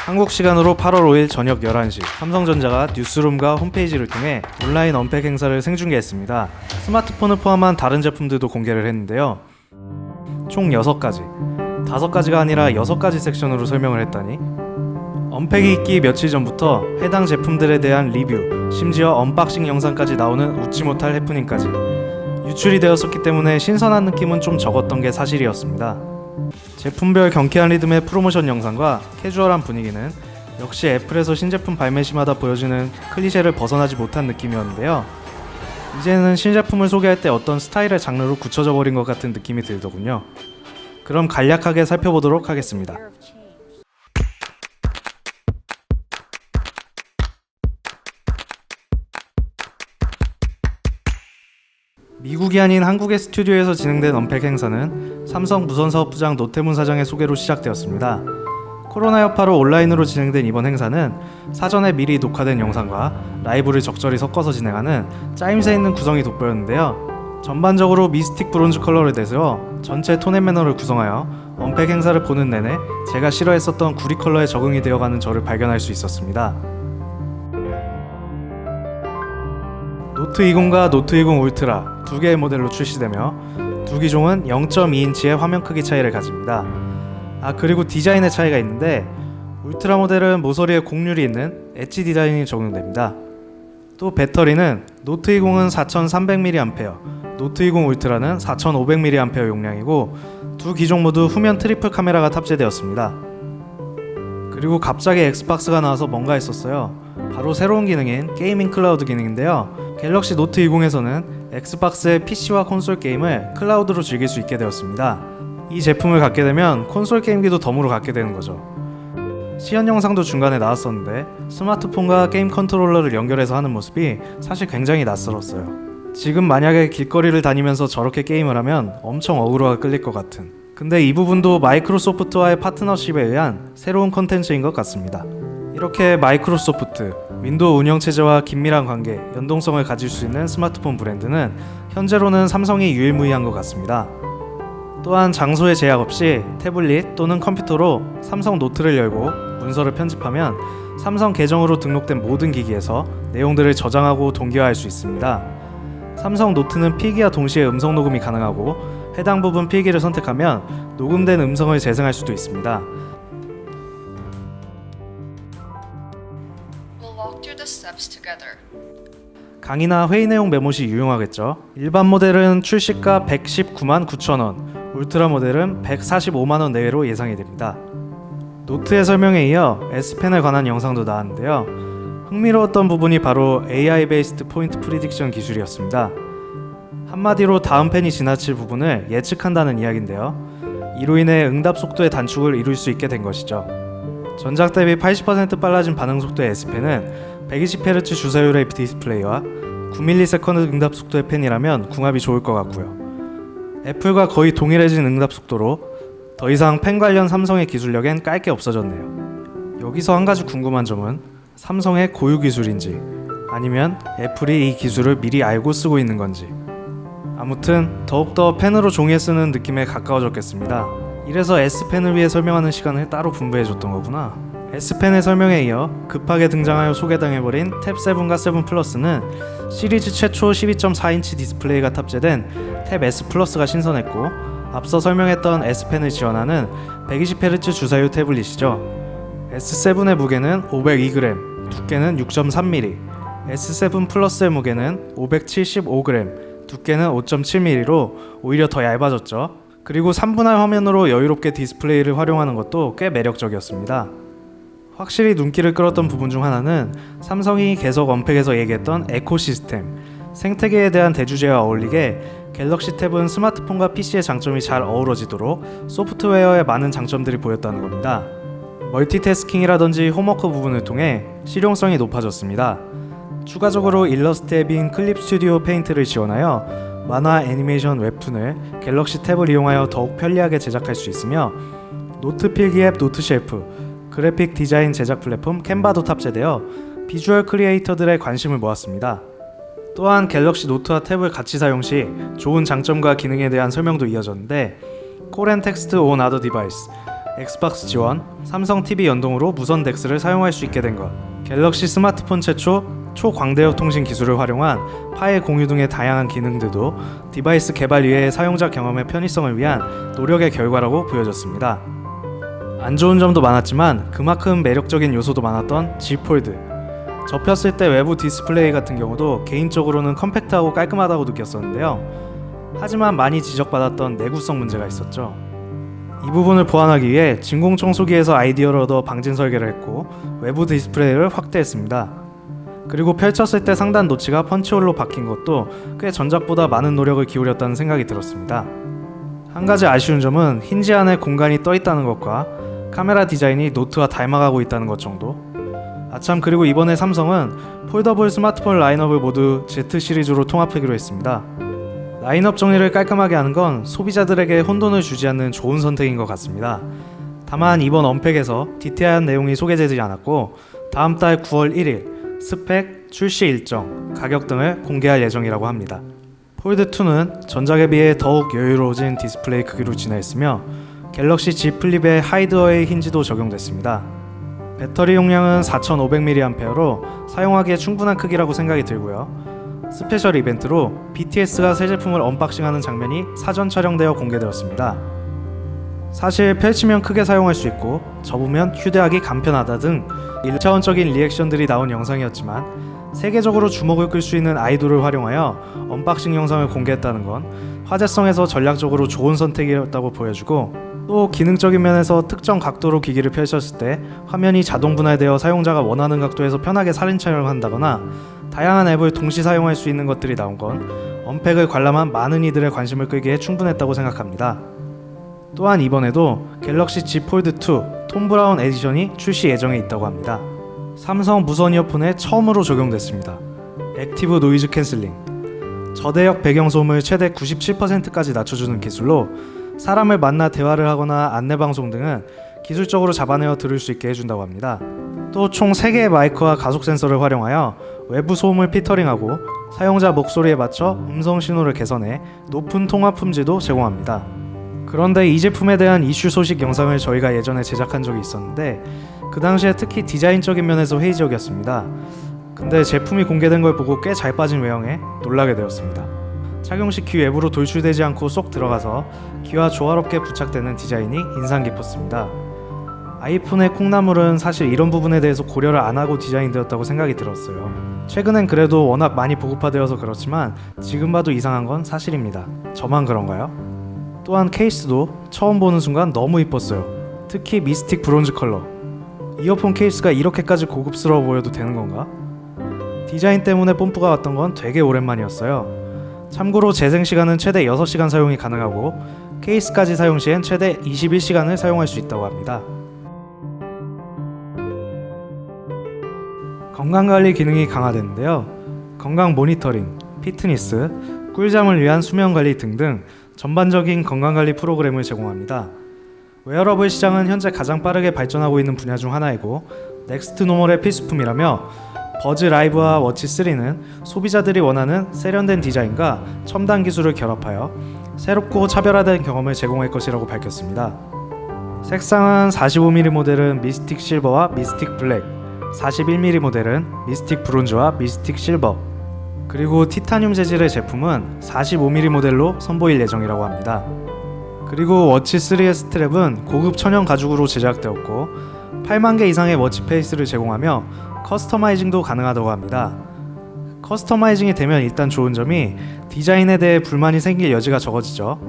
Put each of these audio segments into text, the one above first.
한국 시간으로 8월 5일 저녁 11시 삼성전자가 뉴스룸과 홈페이지를 통해 온라인 언팩 행사를 생중계했습니다. 스마트폰을 포함한 다른 제품들도 공개를 했는데요. 총 6가지, 5가지가 아니라 6가지 섹션으로 설명을 했다니 언팩이 있기 며칠 전부터 해당 제품들에 대한 리뷰, 심지어 언박싱 영상까지 나오는 웃지 못할 해프닝까지 유출이 되었었기 때문에 신선한 느낌은 좀 적었던 게 사실이었습니다. 제품별 경쾌한 리듬의 프로모션 영상과 캐주얼한 분위기는 역시 애플에서 신제품 발매 시마다 보여주는 클리셰를 벗어나지 못한 느낌이었는데요. 이제는 신제품을 소개할 때 어떤 스타일의 장르로 굳혀져 버린 것 같은 느낌이 들더군요. 그럼 간략하게 살펴보도록 하겠습니다. 미국이 아닌 한국의 스튜디오에서 진행된 언팩 행사는 삼성 무선사업부장 노태문 사장의 소개로 시작되었습니다. 코로나 여파로 온라인으로 진행된 이번 행사는 사전에 미리 녹화된 영상과 라이브를 적절히 섞어서 진행하는 짜임새 있는 구성이 돋보였는데요. 전반적으로 미스틱 브론즈 컬러를 내세워 전체 톤 앤 매너를 구성하여 언팩 행사를 보는 내내 제가 싫어했었던 구리 컬러에 적응이 되어가는 저를 발견할 수 있었습니다. 노트 20과 노트 20 울트라 두 개의 모델로 출시되며 두 기종은 0.2인치의 화면 크기 차이를 가집니다. 그리고 디자인의 차이가 있는데 울트라 모델은 모서리에 곡률이 있는 엣지 디자인이 적용됩니다. 또 배터리는 노트 20은 4300mAh, 노트 20 울트라는 4500mAh 용량이고 두 기종 모두 후면 트리플 카메라가 탑재되었습니다. 그리고 갑자기 엑스박스가 나와서 뭔가 했었어요. 바로 새로운 기능인 게이밍 클라우드 기능인데요. 갤럭시 노트 20에서는 엑스박스의 PC와 콘솔 게임을 클라우드로 즐길 수 있게 되었습니다. 이 제품을 갖게 되면 콘솔 게임기도 덤으로 갖게 되는 거죠. 시연 영상도 중간에 나왔었는데 스마트폰과 게임 컨트롤러를 연결해서 하는 모습이 사실 굉장히 낯설었어요. 지금 만약에 길거리를 다니면서 저렇게 게임을 하면 엄청 어그로가 끌릴 것 같은, 근데 이 부분도 마이크로소프트와의 파트너십에 의한 새로운 컨텐츠인 것 같습니다. 이렇게 마이크로소프트, 윈도우 운영체제와 긴밀한 관계, 연동성을 가질 수 있는 스마트폰 브랜드는 현재로는 삼성이 유일무이한 것 같습니다. 또한 장소의 제약 없이 태블릿 또는 컴퓨터로 삼성 노트를 열고 문서를 편집하면 삼성 계정으로 등록된 모든 기기에서 내용들을 저장하고 동기화할 수 있습니다. 삼성 노트는 필기와 동시에 음성 녹음이 가능하고 해당 부분 필기를 선택하면 녹음된 음성을 재생할 수도 있습니다. 강의나 회의 내용 메모 시 유용하겠죠. 일반 모델은 출시가 119만 9천원, 울트라 모델은 145만원 내외로 예상이 됩니다. 노트의 설명에 이어 S펜에 관한 영상도 나왔는데요. 흥미로웠던 부분이 바로 AI 베이스드 포인트 프리딕션 기술이었습니다. 한마디로 다음 펜이 지나칠 부분을 예측한다는 이야기인데요. 이로 인해 응답 속도의 단축을 이룰 수 있게 된 것이죠. 전작 대비 80% 빨라진 반응 속도의 S펜은 120Hz 주사율의 디스플레이와 9ms 응답 속도의 펜이라면 궁합이 좋을 것 같고요. 애플과 거의 동일해진 응답 속도로 더 이상 펜 관련 삼성의 기술력엔 깔 게 없어졌네요. 여기서 한 가지 궁금한 점은 삼성의 고유 기술인지 아니면 애플이 이 기술을 미리 알고 쓰고 있는 건지. 아무튼 더욱더 펜으로 종이에 쓰는 느낌에 가까워졌겠습니다. 이래서 S펜을 위해 설명하는 시간을 따로 분배해줬던 거구나. S펜의 설명에 이어 급하게 등장하여 소개당해버린 탭7과 7 플러스는 시리즈 최초 12.4인치 디스플레이가 탑재된 탭 S 플러스가 신선했고, 앞서 설명했던 S펜을 지원하는 120Hz 주사율 태블릿이죠. S7의 무게는 502g, 두께는 6.3mm, S7 플러스의 무게는 575g, 두께는 5.7mm로 오히려 더 얇아졌죠. 그리고 3분할 화면으로 여유롭게 디스플레이를 활용하는 것도 꽤 매력적이었습니다. 확실히 눈길을 끌었던 부분 중 하나는 삼성이 계속 언팩에서 얘기했던 에코시스템, 생태계에 대한 대주제와 어울리게 갤럭시 탭은 스마트폰과 PC의 장점이 잘 어우러지도록 소프트웨어에 많은 장점들이 보였다는 겁니다. 멀티태스킹이라든지 홈워크 부분을 통해 실용성이 높아졌습니다. 추가적으로 일러스트 앱인 클립 스튜디오 페인트를 지원하여 만화, 애니메이션, 웹툰을 갤럭시 탭을 이용하여 더욱 편리하게 제작할 수 있으며 노트 필기 앱 노트 쉘프, 그래픽 디자인 제작 플랫폼 캔바도 탑재되어 비주얼 크리에이터들의 관심을 모았습니다. 또한 갤럭시 노트와 탭을 같이 사용 시 좋은 장점과 기능에 대한 설명도 이어졌는데 콜 앤 텍스트 온 아더 디바이스, 엑스박스 지원, 삼성 TV 연동으로 무선 덱스를 사용할 수 있게 된 것, 갤럭시 스마트폰 최초 초광대역 통신 기술을 활용한 파일 공유 등의 다양한 기능들도 디바이스 개발 이외의 사용자 경험의 편의성을 위한 노력의 결과라고 보여졌습니다. 안 좋은 점도 많았지만 그만큼 매력적인 요소도 많았던 G 폴드. 접혔을 때 외부 디스플레이 같은 경우도 개인적으로는 컴팩트하고 깔끔하다고 느꼈었는데요. 하지만 많이 지적받았던 내구성 문제가 있었죠. 이 부분을 보완하기 위해 진공 청소기에서 아이디어를 얻어 방진 설계를 했고 외부 디스플레이를 확대했습니다. 그리고 펼쳤을 때 상단 노치가 펀치홀로 바뀐 것도 꽤 전작보다 많은 노력을 기울였다는 생각이 들었습니다. 한 가지 아쉬운 점은 힌지 안에 공간이 떠 있다는 것과 카메라 디자인이 노트와 닮아가고 있다는 것 정도. 아참, 그리고 이번에 삼성은 폴더블 스마트폰 라인업을 모두 Z 시리즈로 통합하기로 했습니다. 라인업 정리를 깔끔하게 하는 건 소비자들에게 혼돈을 주지 않는 좋은 선택인 것 같습니다. 다만 이번 언팩에서 디테일한 내용이 소개되지 않았고 다음 달 9월 1일 스펙, 출시 일정, 가격 등을 공개할 예정이라고 합니다. 폴드2는 전작에 비해 더욱 여유로워진 디스플레이 크기로 진화했으며 갤럭시 Z 플립의 하이드어웨이 힌지도 적용됐습니다. 배터리 용량은 4500mAh로 사용하기에 충분한 크기라고 생각이 들고요. 스페셜 이벤트로 BTS가 새 제품을 언박싱하는 장면이 사전 촬영되어 공개되었습니다. 사실 펼치면 크게 사용할 수 있고 접으면 휴대하기 간편하다 등 1차원적인 리액션들이 나온 영상이었지만 세계적으로 주목을 끌 수 있는 아이돌을 활용하여 언박싱 영상을 공개했다는 건 화제성에서 전략적으로 좋은 선택이었다고 보여주고, 또 기능적인 면에서 특정 각도로 기기를 펼쳤을 때 화면이 자동 분할되어 사용자가 원하는 각도에서 편하게 사진 촬영을 한다거나 다양한 앱을 동시 사용할 수 있는 것들이 나온 건 언팩을 관람한 많은 이들의 관심을 끌기에 충분했다고 생각합니다. 또한 이번에도 갤럭시 Z 폴드2 톰 브라운 에디션이 출시 예정에 있다고 합니다. 삼성 무선 이어폰에 처음으로 적용됐습니다. 액티브 노이즈 캔슬링. 저대역 배경소음을 최대 97%까지 낮춰주는 기술로 사람을 만나 대화를 하거나 안내방송 등은 기술적으로 잡아내어 들을 수 있게 해준다고 합니다. 또 총 3개의 마이크와 가속 센서를 활용하여 외부 소음을 피터링하고 사용자 목소리에 맞춰 음성 신호를 개선해 높은 통화 품질도 제공합니다. 그런데 이 제품에 대한 이슈 소식 영상을 저희가 예전에 제작한 적이 있었는데 그 당시에 특히 디자인적인 면에서 회의적이었습니다. 근데 제품이 공개된 걸 보고 꽤 잘 빠진 외형에 놀라게 되었습니다. 착용 시 귀 외부로 돌출되지 않고 쏙 들어가서 귀와 조화롭게 부착되는 디자인이 인상 깊었습니다. 아이폰의 콩나물은 사실 이런 부분에 대해서 고려를 안 하고 디자인되었다고 생각이 들었어요. 최근엔 그래도 워낙 많이 보급화되어서 그렇지만 지금 봐도 이상한 건 사실입니다. 저만 그런가요? 또한 케이스도 처음 보는 순간 너무 이뻤어요. 특히 미스틱 브론즈 컬러. 이어폰 케이스가 이렇게까지 고급스러워 보여도 되는 건가? 디자인 때문에 뽐뿌가 왔던 건 되게 오랜만이었어요. 참고로 재생시간은 최대 6시간 사용이 가능하고 케이스까지 사용 시엔 최대 21시간을 사용할 수 있다고 합니다. 건강관리 기능이 강화되는데요. 건강 모니터링, 피트니스, 꿀잠을 위한 수면관리 등등 전반적인 건강관리 프로그램을 제공합니다. 웨어러블 시장은 현재 가장 빠르게 발전하고 있는 분야 중 하나이고 넥스트 노멀의 필수품이라며 버즈 라이브와 워치 3는 소비자들이 원하는 세련된 디자인과 첨단 기술을 결합하여 새롭고 차별화된 경험을 제공할 것이라고 밝혔습니다. 색상은 45mm 모델은 미스틱 실버와 미스틱 블랙, 41mm 모델은 미스틱 브론즈와 미스틱 실버, 그리고 티타늄 재질의 제품은 45mm 모델로 선보일 예정이라고 합니다. 그리고 워치 3의 스트랩은 고급 천연 가죽으로 제작되었고 8만 개 이상의 워치 페이스를 제공하며 커스터마이징도 가능하다고 합니다. 커스터마이징이 되면 일단 좋은 점이 디자인에 대해 불만이 생길 여지가 적어지죠.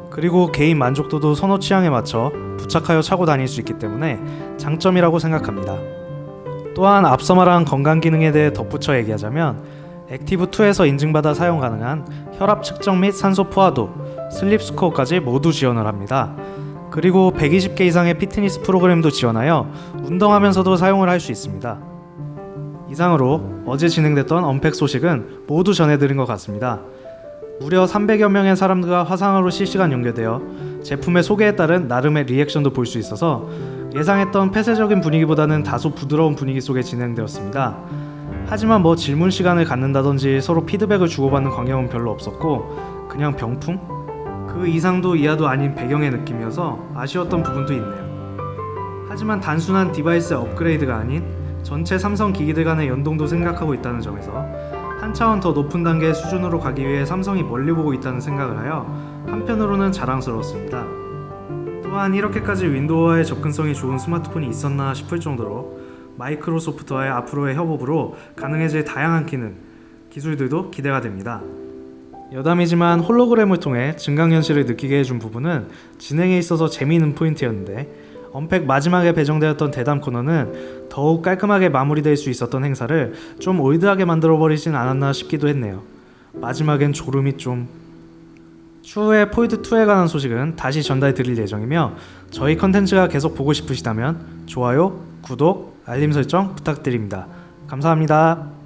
그리고 개인 만족도도 선호 취향에 맞춰 부착하여 차고 다닐 수 있기 때문에 장점이라고 생각합니다. 또한 앞서 말한 건강 기능에 대해 덧붙여 얘기하자면 액티브2에서 인증받아 사용 가능한 혈압 측정 및 산소 포화도, 슬립 스코어까지 모두 지원을 합니다. 그리고 120개 이상의 피트니스 프로그램도 지원하여 운동하면서도 사용을 할 수 있습니다. 이상으로 어제 진행됐던 언팩 소식은 모두 전해드린 것 같습니다. 무려 300여 명의 사람들과 화상으로 실시간 연결되어 제품의 소개에 따른 나름의 리액션도 볼 수 있어서 예상했던 폐쇄적인 분위기보다는 다소 부드러운 분위기 속에 진행되었습니다. 하지만 질문 시간을 갖는다든지 서로 피드백을 주고받는 광경은 별로 없었고 그냥 병풍? 그 이상도 이하도 아닌 배경의 느낌이어서 아쉬웠던 부분도 있네요. 하지만 단순한 디바이스 업그레이드가 아닌 전체 삼성 기기들 간의 연동도 생각하고 있다는 점에서 한 차원 더 높은 단계의 수준으로 가기 위해 삼성이 멀리 보고 있다는 생각을 하여 한편으로는 자랑스러웠습니다. 또한 이렇게까지 윈도우와의 접근성이 좋은 스마트폰이 있었나 싶을 정도로 마이크로소프트와의 앞으로의 협업으로 가능해질 다양한 기술들도 기대가 됩니다. 여담이지만 홀로그램을 통해 증강현실을 느끼게 해준 부분은 진행에 있어서 재미있는 포인트였는데 언팩 마지막에 배정되었던 대담 코너는 더욱 깔끔하게 마무리될 수 있었던 행사를 좀 올드하게 만들어버리진 않았나 싶기도 했네요. 마지막엔 졸음이 좀... 추후에 폴드2에 관한 소식은 다시 전달드릴 예정이며 저희 컨텐츠가 계속 보고 싶으시다면 좋아요, 구독, 알림 설정 부탁드립니다. 감사합니다.